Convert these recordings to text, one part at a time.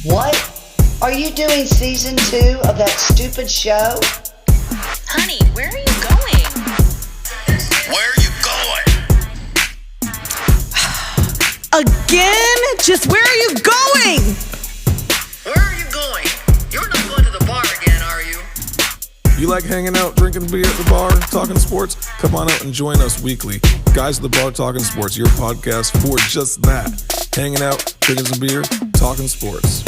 What? Are you doing season 2 of that stupid show? Honey, where are you going? Where are you going? Again? Just where are you going? Where are you going? You're not going to the bar again, are you? You like hanging out, drinking beer at the bar, talking sports? Come on out and join us weekly. Guys at the Bar Talking Sports, your podcast for just that. Hanging out, drinking some beer, talking sports.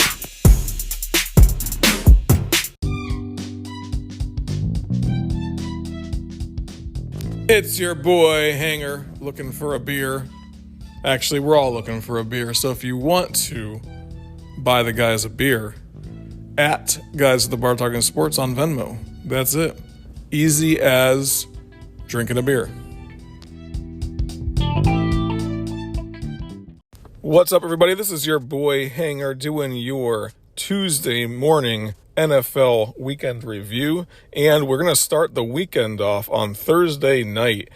It's your boy, Hanger, looking for a beer. Actually, we're all looking for a beer, so if you want to buy the guys a beer, at Guys at the Bar Talking Sports on Venmo. That's it. Easy as drinking a beer. What's up, everybody? This is your boy, Hanger, doing your Tuesday morning NFL weekend review, and we're going to start the weekend off on Thursday night.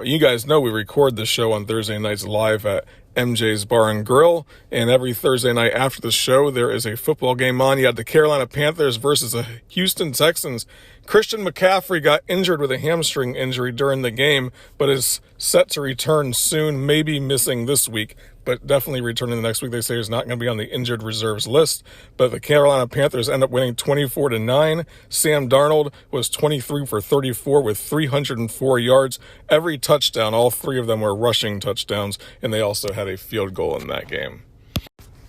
You guys know we record the show on Thursday nights live at MJ's Bar and Grill, and every Thursday night after the show, there is a football game on. You had the Carolina Panthers versus the Houston Texans. Christian McCaffrey got injured with a hamstring injury during the game, but is set to return soon, maybe missing this week, but definitely returning the next week. They say he's not going to be on the injured reserves list, but the Carolina Panthers end up winning 24-9. Sam Darnold was 23 for 34 with 304 yards. Every touchdown, all three of them were rushing touchdowns, and they also had a field goal in that game.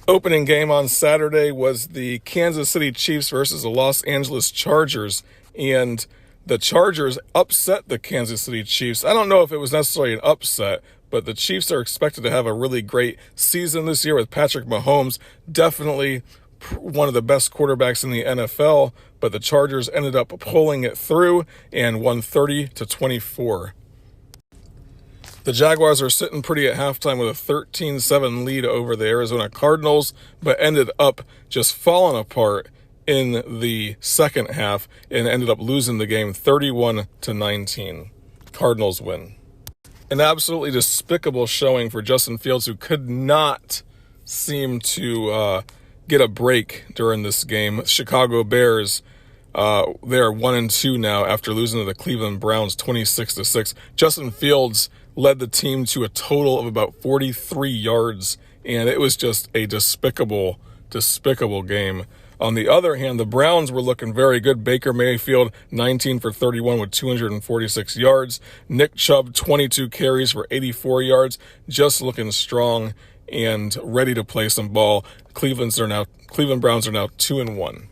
Opening game on Saturday was the Kansas City Chiefs versus the Los Angeles Chargers, and the Chargers upset the Kansas City Chiefs. I don't know if it was necessarily an upset, but the Chiefs are expected to have a really great season this year with Patrick Mahomes, definitely one of the best quarterbacks in the NFL, but the Chargers ended up pulling it through and won 30-24. The Jaguars are sitting pretty at halftime with a 13-7 lead over the Arizona Cardinals, but ended up just falling apart in the second half and ended up losing the game 31-19. Cardinals win. An absolutely despicable showing for Justin Fields, who could not seem to get a break during this game. Chicago Bears, they are 1-2 now after losing to the Cleveland Browns 26-6. Justin Fields led the team to a total of about 43 yards, and it was just a despicable game. On the other hand, the Browns were looking very good. Baker Mayfield, 19 for 31 with 246 yards. Nick Chubb, 22 carries for 84 yards, just looking strong and ready to play some ball. Cleveland Browns are now 2-1.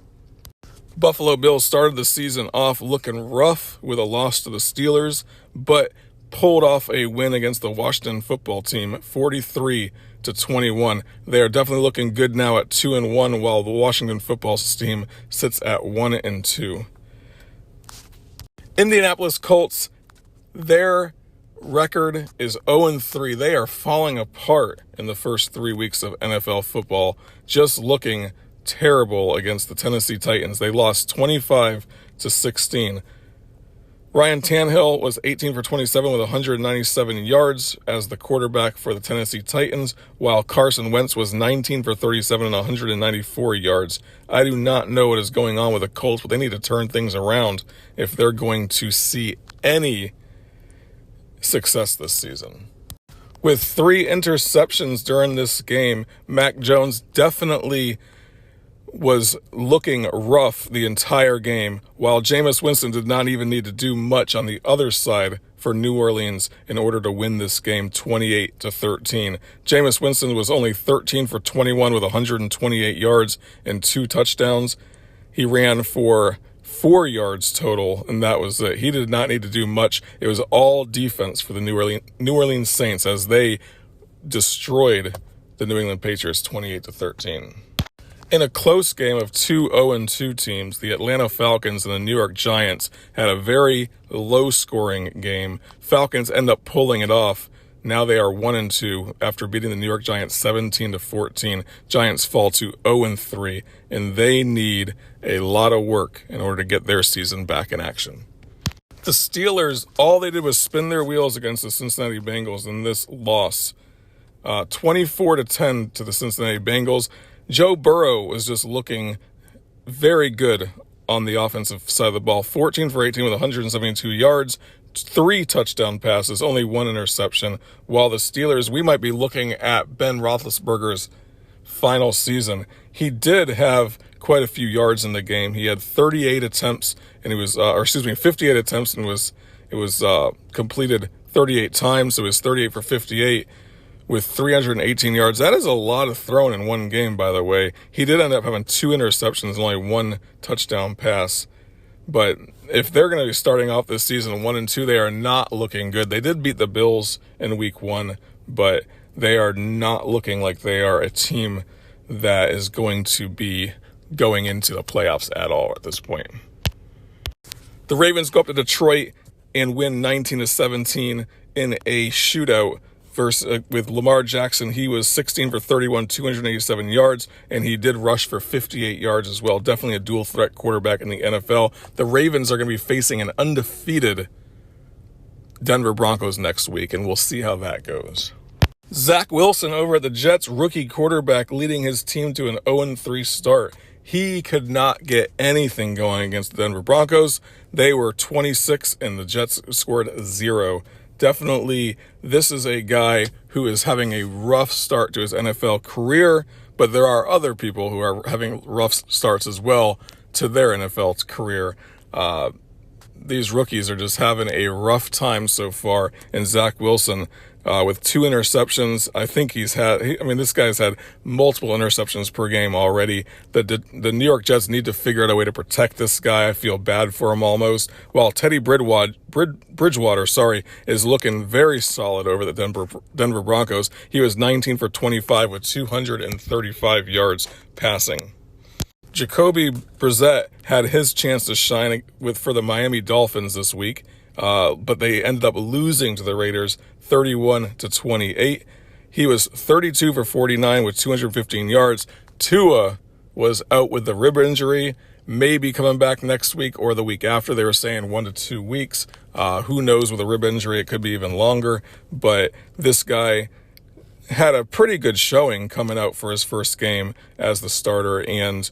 Buffalo Bills started the season off looking rough with a loss to the Steelers, but pulled off a win against the Washington football team, 43-21. They are definitely looking good now at 2-1, while the Washington football team sits at 1-2. Indianapolis Colts, their record is 0-3. They are falling apart in the first 3 weeks of NFL football, just looking terrible against the Tennessee Titans. They lost 25-16. Ryan Tannehill was 18 for 27 with 197 yards as the quarterback for the Tennessee Titans, while Carson Wentz was 19 for 37 and 194 yards. I do not know what is going on with the Colts, but they need to turn things around if they're going to see any success this season. With 3 interceptions during this game, Mac Jones definitely was looking rough the entire game, while Jameis Winston did not even need to do much on the other side for New Orleans in order to win this game 28-13. Jameis Winston was only 13 for 21 with 128 yards and 2 touchdowns. He ran for 4 yards total, and that was it. He did not need to do much. It was all defense for the New Orleans Saints as they destroyed the New England Patriots 28-13. In a close game of 2 0-2 teams, the Atlanta Falcons and the New York Giants had a very low-scoring game. Falcons end up pulling it off. Now they are 1-2 after beating the New York Giants 17-14. Giants fall to 0-3, and they need a lot of work in order to get their season back in action. The Steelers, all they did was spin their wheels against the Cincinnati Bengals in this loss. 24-10 to the Cincinnati Bengals. Joe Burrow was just looking very good on the offensive side of the ball. 14 for 18 with 172 yards, 3 touchdown passes, only 1 interception. While the Steelers, we might be looking at Ben Roethlisberger's final season. He did have quite a few yards in the game. He had 38 attempts, and 58 attempts, and it was completed 38 times. So it was 38 for 58 with 318 yards. That is a lot of throwing in one game, by the way. He did end up having 2 interceptions and only 1 touchdown pass. But if they're going to be starting off this season 1-2, they are not looking good. They did beat the Bills in week 1, but they are not looking like they are a team that is going to be going into the playoffs at all at this point. The Ravens go up to Detroit and win 19-17 in a shootout with Lamar Jackson. He was 16 for 31, 287 yards, and he did rush for 58 yards as well. Definitely a dual threat quarterback in the NFL. The Ravens are going to be facing an undefeated Denver Broncos next week, and we'll see how that goes. Zach Wilson over at the Jets, rookie quarterback, leading his team to an 0-3 start. He could not get anything going against the Denver Broncos. They were 26, and the Jets scored 0. Definitely, this is a guy who is having a rough start to his NFL career, but there are other people who are having rough starts as well to their NFL career. These rookies are just having a rough time so far, and Zach Wilson, with 2 interceptions, I think this guy's had multiple interceptions per game already. The New York Jets need to figure out a way to protect this guy. I feel bad for him almost. While Teddy Bridgewater, is looking very solid over the Denver Broncos. He was 19 for 25 with 235 yards passing. Jacoby Brissett had his chance to shine for the Miami Dolphins this week, but they ended up losing to the Raiders 31-28. He was 32 for 49 with 215 yards. Tua was out with the rib injury, maybe coming back next week or the week after. They were saying 1 to 2 weeks. Who knows with a rib injury? It could be even longer, but this guy had a pretty good showing coming out for his first game as the starter, and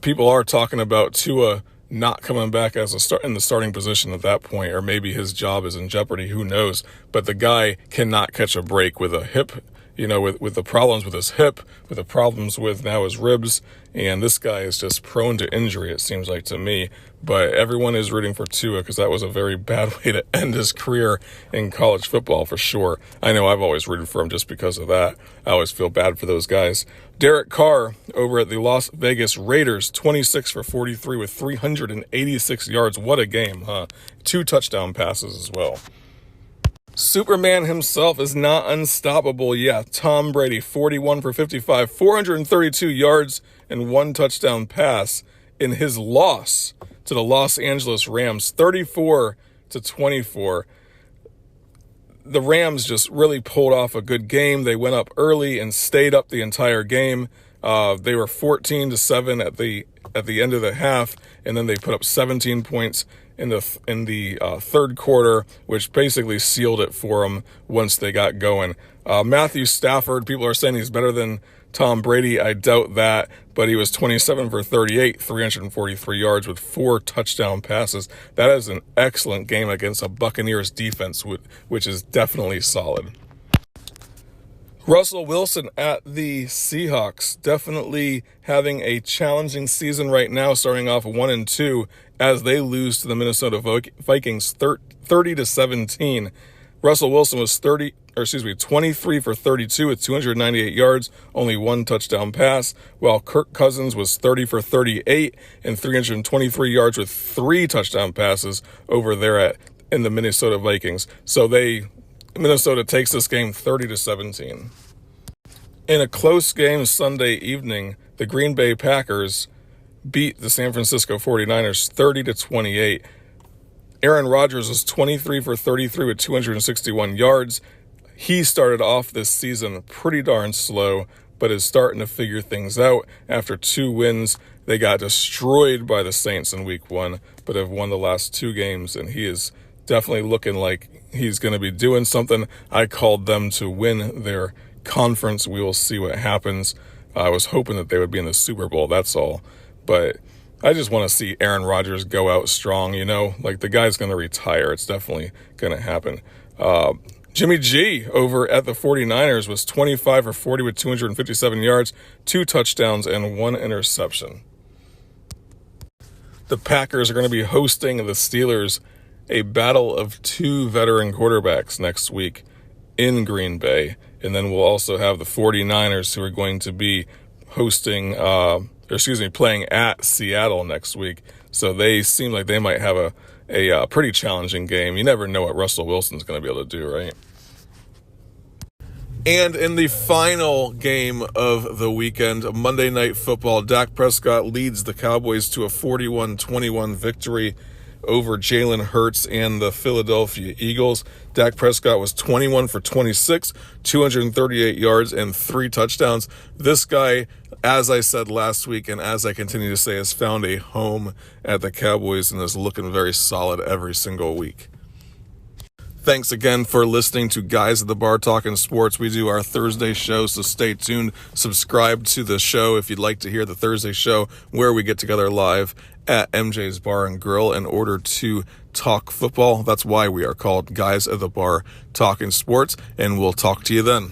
people are talking about Tua not coming back as in the starting position at that point, or maybe his job is in jeopardy. Who knows? But the guy cannot catch a break with a hip, with the problems with his hip, with the problems with now his ribs, and this guy is just prone to injury, it seems like to me. But everyone is rooting for Tua because that was a very bad way to end his career in college football for sure. I know I've always rooted for him just because of that. I always feel bad for those guys. Derek Carr over at the Las Vegas Raiders, 26 for 43 with 386 yards. What a game, huh? 2 touchdown passes as well. Superman himself is not unstoppable. Yeah, Tom Brady, 41 for 55, 432 yards and 1 touchdown pass in his loss to the Los Angeles Rams, 34-24. The Rams just really pulled off a good game. They went up early and stayed up the entire game. They were 14-7 at the end of the half, and then they put up 17 points in the third quarter, which basically sealed it for them once they got going. Matthew Stafford, people are saying he's better than Tom Brady. I doubt that, but he was 27 for 38, 343 yards with 4 touchdown passes. That is an excellent game against a Buccaneers defense, which is definitely solid. Russell Wilson at the Seahawks, definitely having a challenging season right now, starting off 1-2 as they lose to the Minnesota Vikings 30-17. Russell Wilson was 23 for 32 with 298 yards, only 1 touchdown pass, while Kirk Cousins was 30 for 38 and 323 yards with 3 touchdown passes over there in the Minnesota Vikings. So Minnesota takes this game 30-17. In a close game Sunday evening, the Green Bay Packers beat the San Francisco 49ers 30-28. Aaron Rodgers was 23 for 33 with 261 yards. He started off this season pretty darn slow, but is starting to figure things out. After 2 wins, they got destroyed by the Saints in week 1, but have won the last 2 games, and he is definitely looking like he's going to be doing something. I called them to win their conference. We will see what happens. I was hoping that they would be in the Super Bowl, that's all. But I just want to see Aaron Rodgers go out strong, Like, the guy's going to retire. It's definitely going to happen. Jimmy G over at the 49ers was 25 for 40 with 257 yards, 2 touchdowns, and 1 interception. The Packers are going to be hosting the Steelers, a battle of 2 veteran quarterbacks next week in Green Bay. And then we'll also have the 49ers who are going to be playing at Seattle next week. So they seem like they might have a pretty challenging game. You never know what Russell Wilson's going to be able to do, right? And in the final game of the weekend, Monday Night Football, Dak Prescott leads the Cowboys to a 41-21 victory over Jalen Hurts and the Philadelphia Eagles. Dak Prescott was 21 for 26, 238 yards, and 3 touchdowns. This guy, as I said last week, and as I continue to say, has found a home at the Cowboys and is looking very solid every single week. Thanks again for listening to Guys at the Bar Talking Sports. We do our Thursday show, so stay tuned. Subscribe to the show if you'd like to hear the Thursday show where we get together live at MJ's Bar and Grill in order to talk football. That's why we are called Guys at the Bar Talking Sports, and we'll talk to you then.